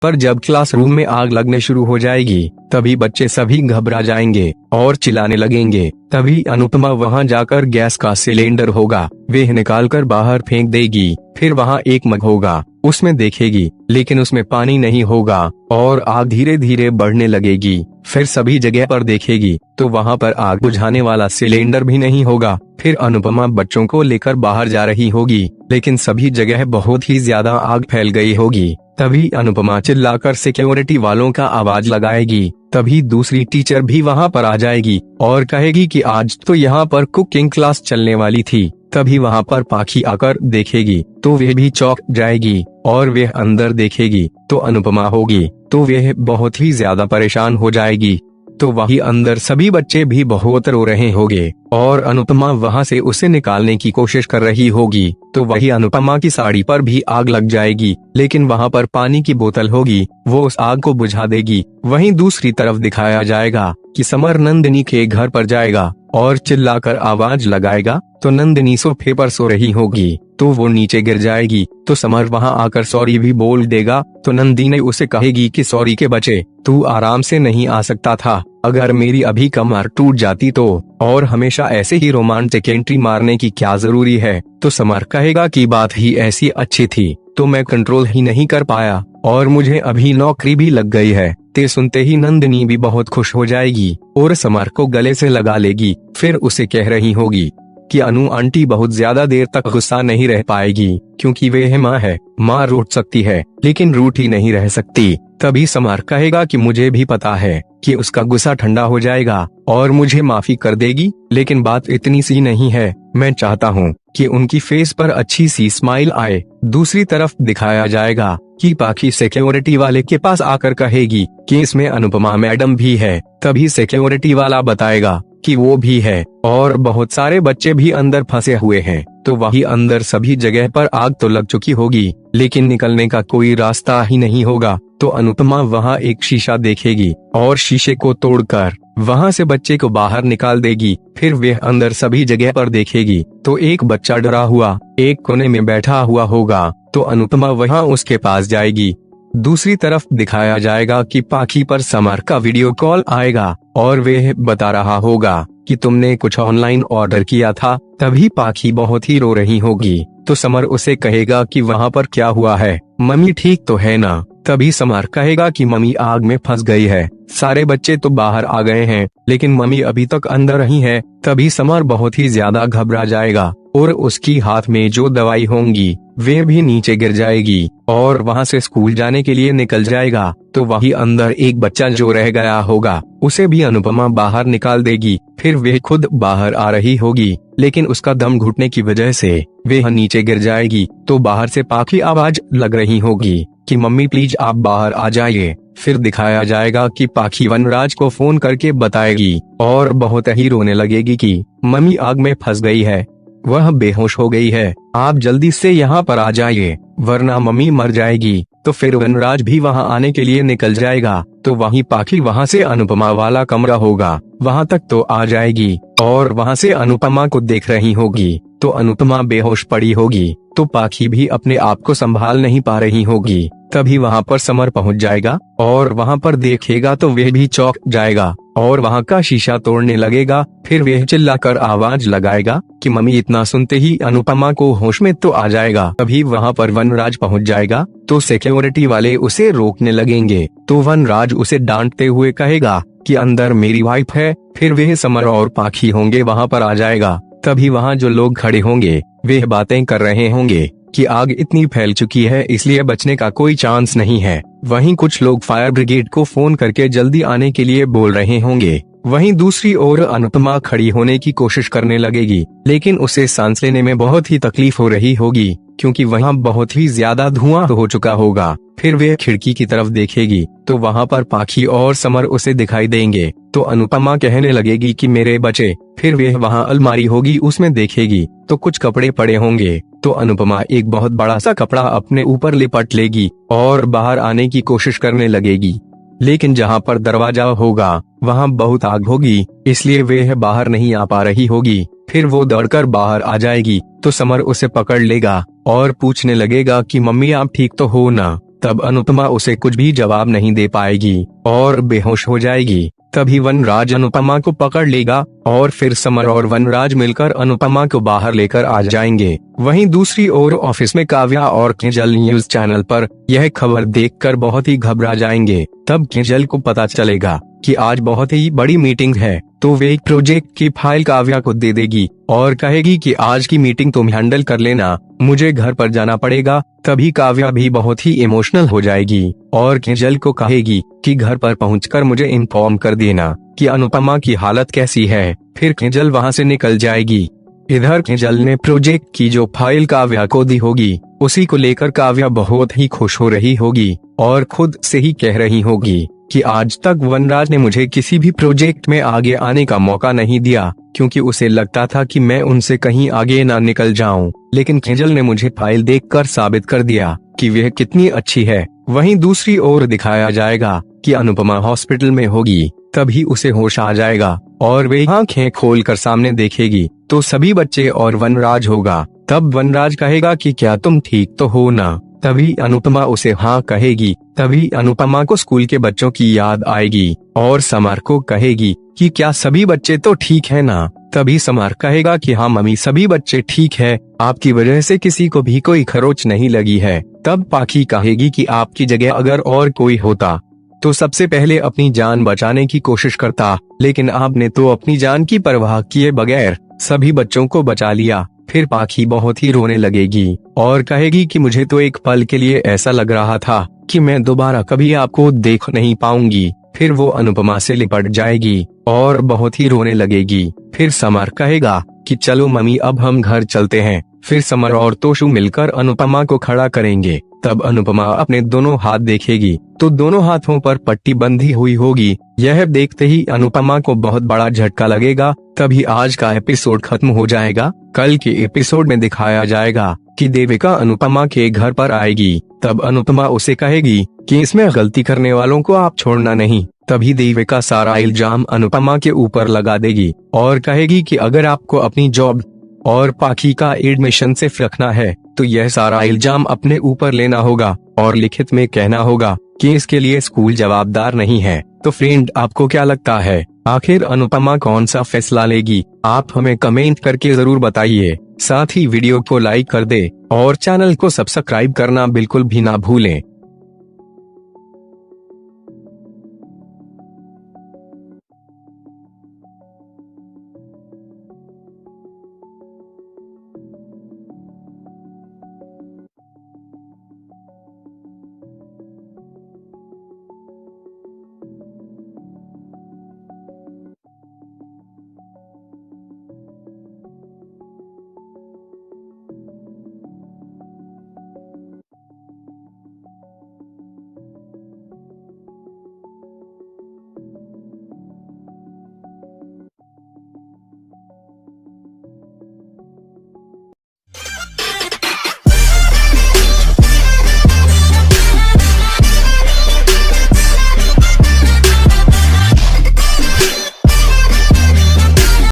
पर जब क्लासरूम में आग लगने शुरू हो जाएगी तभी बच्चे सभी घबरा जाएंगे और चिल्लाने लगेंगे। तभी अनुपमा वहां जाकर गैस का सिलेंडर होगा वह निकालकर बाहर फेंक देगी। फिर वहां एक मग होगा उसमें देखेगी लेकिन उसमें पानी नहीं होगा और आग धीरे धीरे बढ़ने लगेगी। फिर सभी जगह पर देखेगी तो वहां पर आग बुझाने वाला सिलेंडर भी नहीं होगा। फिर अनुपमा बच्चों को लेकर बाहर जा रही होगी लेकिन सभी जगह बहुत ही ज्यादा आग फैल गई होगी। तभी अनुपमा चिल्लाकर सिक्योरिटी वालों का आवाज लगाएगी। तभी दूसरी टीचर भी वहां पर आ जाएगी और कहेगी कि आज तो यहाँ पर कुकिंग क्लास चलने वाली थी। तभी वहां पर पाखी आकर देखेगी तो वह भी चौंक जाएगी और वह अंदर देखेगी तो अनुपमा होगी तो वह बहुत ही ज्यादा परेशान हो जाएगी। तो वही अंदर सभी बच्चे भी बहुत रो रहे होंगे और अनुपमा वहां से उसे निकालने की कोशिश कर रही होगी। तो वही अनुपमा की साड़ी पर भी आग लग जाएगी लेकिन वहां पर पानी की बोतल होगी वो उस आग को बुझा देगी। वहीं दूसरी तरफ दिखाया जाएगा कि समर नंदिनी के घर पर जाएगा और चिल्लाकर आवाज लगाएगा तो नंदिनी सोफे पर सो रही होगी तो वो नीचे गिर जाएगी। तो समर वहां आकर सॉरी भी बोल देगा तो नंदिनी उसे कहेगी कि सॉरी के बच्चे तू आराम से नहीं आ सकता था, अगर मेरी अभी कमर टूट जाती तो, और हमेशा ऐसे ही रोमांटिक एंट्री मारने की क्या जरूरी है। तो समर कहेगा कि बात ही ऐसी अच्छी थी तो मैं कंट्रोल ही नहीं कर पाया और मुझे अभी नौकरी भी लग गई है। ते सुनते ही नंदिनी भी बहुत खुश हो जाएगी और समर को गले से लगा लेगी। फिर उसे कह रही होगी कि अनु आंटी बहुत ज्यादा देर तक गुस्सा नहीं रह पाएगी क्योंकि वह माँ है, माँ रूठ सकती है लेकिन रूठ ही नहीं रह सकती। तभी समर कहेगा कि मुझे भी पता है कि उसका गुस्सा ठंडा हो जाएगा और मुझे माफी कर देगी लेकिन बात इतनी सी नहीं है, मैं चाहता हूँ कि उनकी फेस पर अच्छी सी स्माइल आए। दूसरी तरफ दिखाया जाएगा कि पाखी सिक्योरिटी वाले के पास आकर कहेगी कि इसमें अनुपमा मैडम भी है। तभी सिक्योरिटी वाला बताएगा कि वो भी है और बहुत सारे बच्चे भी अंदर फंसे हुए हैं। तो वही अंदर सभी जगह पर आग तो लग चुकी होगी लेकिन निकलने का कोई रास्ता ही नहीं होगा। तो अनुपमा वहां एक शीशा देखेगी और शीशे को तोड़कर वहां से बच्चे को बाहर निकाल देगी। फिर वह अंदर सभी जगह पर देखेगी तो एक बच्चा डरा हुआ एक कोने में बैठा हुआ होगा तो अनुपमा वहां उसके पास जाएगी। दूसरी तरफ दिखाया जाएगा कि पाखी पर समर का वीडियो कॉल आएगा और वह बता रहा होगा कि तुमने कुछ ऑनलाइन ऑर्डर किया था। तभी पाखी बहुत ही रो रही होगी तो समर उसे कहेगा कि वहां पर क्या हुआ है, मम्मी ठीक तो है ना। तभी समर कहेगा कि मम्मी आग में फंस गई है, सारे बच्चे तो बाहर आ गए हैं लेकिन मम्मी अभी तक अंदर ही है। तभी समर बहुत ही ज्यादा घबरा जाएगा और उसकी हाथ में जो दवाई होंगी वे भी नीचे गिर जाएगी और वहां से स्कूल जाने के लिए निकल जाएगा। तो वही अंदर एक बच्चा जो रह गया होगा उसे भी अनुपमा बाहर निकाल देगी। फिर वह खुद बाहर आ रही होगी लेकिन उसका दम घुटने की वजह से वह नीचे गिर जाएगी। तो बाहर से पाखी आवाज लग रही होगी कि मम्मी प्लीज आप बाहर आ जाइए। फिर दिखाया जाएगा कि पाखी वनराज को फोन करके बताएगी और बहुत ही रोने लगेगी कि मम्मी आग में फंस गई है, वह बेहोश हो गई है, आप जल्दी से यहाँ पर आ जाइए वरना मम्मी मर जाएगी। तो फिर वनराज भी वहाँ आने के लिए निकल जाएगा। तो वहीं पाखी वहाँ से अनुपमा वाला कमरा होगा वहाँ तक तो आ जाएगी और वहाँ से अनुपमा को देख रही होगी। तो अनुपमा बेहोश पड़ी होगी तो पाखी भी अपने आप को संभाल नहीं पा रही होगी। तभी वहाँ पर समर पहुँच जाएगा और वहाँ पर देखेगा तो वह भी चौंक जाएगा और वहाँ का शीशा तोड़ने लगेगा। फिर वह चिल्लाकर आवाज लगाएगा कि मम्मी। इतना सुनते ही अनुपमा को होश में तो आ जाएगा। तभी वहाँ पर वनराज पहुँच जाएगा तो सिक्योरिटी वाले उसे रोकने लगेंगे। तो वनराज उसे डांटते हुए कहेगा कि अंदर मेरी वाइफ है। फिर वह समर और पाखी होंगे वहाँ पर आ जाएगा। तभी वहाँ जो लोग खड़े होंगे वे बातें कर रहे होंगे कि आग इतनी फैल चुकी है इसलिए बचने का कोई चांस नहीं है। वहीं कुछ लोग फायर ब्रिगेड को फोन करके जल्दी आने के लिए बोल रहे होंगे। वहीं दूसरी ओर अनुपमा खड़ी होने की कोशिश करने लगेगी लेकिन उसे सांस लेने में बहुत ही तकलीफ हो रही होगी क्योंकि वहाँ बहुत ही ज्यादा धुआं हो चुका होगा। फिर वे खिड़की की तरफ देखेगी तो वहाँ पर पाखी और समर उसे दिखाई देंगे। तो अनुपमा कहने लगेगी कि मेरे बच्चे। फिर वे वहाँ अलमारी होगी उसमें देखेगी तो कुछ कपड़े पड़े होंगे। तो अनुपमा एक बहुत बड़ा सा कपड़ा अपने ऊपर लिपट लेगी और बाहर आने की कोशिश करने लगेगी लेकिन जहाँ पर दरवाजा होगा वहाँ बहुत आग होगी इसलिए वह बाहर नहीं आ पा रही होगी। फिर वो दौड़कर बाहर आ जाएगी तो समर उसे पकड़ लेगा और पूछने लगेगा कि मम्मी आप ठीक तो हो ना। तब अनुपमा उसे कुछ भी जवाब नहीं दे पाएगी और बेहोश हो जाएगी। तभी वनराज अनुपमा को पकड़ लेगा और फिर समर और वनराज मिलकर अनुपमा को बाहर लेकर आ जाएंगे। वहीं दूसरी ओर ऑफिस में काव्या और केजल न्यूज चैनल पर यह खबर देखकर बहुत ही घबरा जाएंगे। तब केजल को पता चलेगा कि आज बहुत ही बड़ी मीटिंग है, तो वे एक प्रोजेक्ट की फाइल काव्या को दे देगी और कहेगी कि आज की मीटिंग तुम हैंडल कर लेना, मुझे घर पर जाना पड़ेगा। तभी काव्या भी बहुत ही इमोशनल हो जाएगी और केजल को कहेगी कि घर पर पहुंचकर मुझे इन्फॉर्म कर देना कि अनुपमा की हालत कैसी है। फिर केजल वहां से निकल जाएगी। इधर केजल ने प्रोजेक्ट की जो फाइल काव्या को दी होगी, उसी को लेकर काव्या बहुत ही खुश हो रही होगी और खुद से ही कह रही होगी कि आज तक वनराज ने मुझे किसी भी प्रोजेक्ट में आगे आने का मौका नहीं दिया, क्योंकि उसे लगता था कि मैं उनसे कहीं आगे ना निकल जाऊं। लेकिन केजल ने मुझे फाइल देखकर साबित कर दिया कि वह कितनी अच्छी है। वहीं दूसरी ओर दिखाया जाएगा कि अनुपमा हॉस्पिटल में होगी। तभी उसे होश आ जाएगा और वे आंखें खोलकर सामने देखेगी तो सभी बच्चे और वनराज होगा। तब वनराज कहेगा कि क्या तुम ठीक तो हो ना? तभी अनुपमा उसे हाँ कहेगी। तभी अनुपमा को स्कूल के बच्चों की याद आएगी और समर को कहेगी कि क्या सभी बच्चे तो ठीक है ना? तभी समर कहेगा कि हाँ मम्मी, सभी बच्चे ठीक है, आपकी वजह से किसी को भी कोई खरोच नहीं लगी है। तब पाखी कहेगी कि आपकी जगह अगर और कोई होता तो सबसे पहले अपनी जान बचाने की कोशिश करता, लेकिन आपने तो अपनी जान की परवाह किए बगैर सभी बच्चों को बचा लिया। फिर पाखी बहुत ही रोने लगेगी और कहेगी कि मुझे तो एक पल के लिए ऐसा लग रहा था कि मैं दोबारा कभी आपको देख नहीं पाऊंगी। फिर वो अनुपमा से लिपट जाएगी और बहुत ही रोने लगेगी। फिर समर कहेगा कि चलो मम्मी, अब हम घर चलते हैं। फिर समर और तोशु मिलकर अनुपमा को खड़ा करेंगे। तब अनुपमा अपने दोनों हाथ देखेगी तो दोनों हाथों पर पट्टी बंधी हुई होगी। यह देखते ही अनुपमा को बहुत बड़ा झटका लगेगा। तभी आज का एपिसोड खत्म हो जाएगा। कल के एपिसोड में दिखाया जाएगा कि देविका अनुपमा के घर पर आएगी। तब अनुपमा उसे कहेगी कि इसमें गलती करने वालों को आप छोड़ना नहीं। तभी देविका सारा इल्जाम अनुपमा के ऊपर लगा देगी और कहेगी कि अगर आपको अपनी जॉब और पाखी का एडमिशन सेफ रखना है तो यह सारा इल्जाम अपने ऊपर लेना होगा और लिखित में कहना होगा कि इसके लिए स्कूल जवाबदार नहीं है। तो फ्रेंड, आपको क्या लगता है, आखिर अनुपमा कौन सा फैसला लेगी? आप हमें कमेंट करके जरूर बताइए। साथ ही वीडियो को लाइक कर दे और चैनल को सब्सक्राइब करना बिल्कुल भी ना भूलें।